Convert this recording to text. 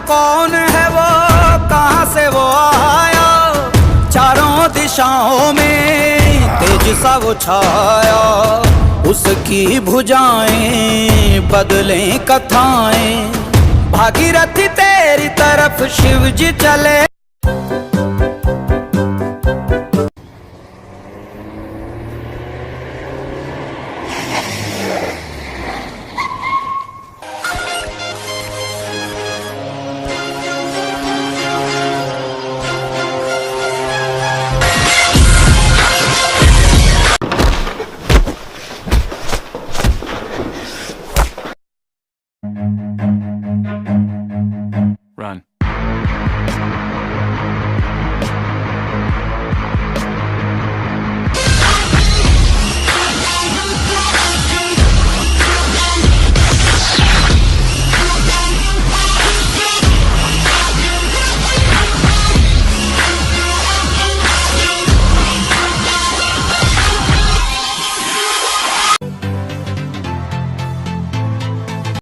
कौन है वो, कहाँ से वो आया, चारों दिशाओं में तेज सा वो छाया। उसकी भुजाएं बदलें कथाएं, भागीरथी तेरी तरफ शिव जी चले।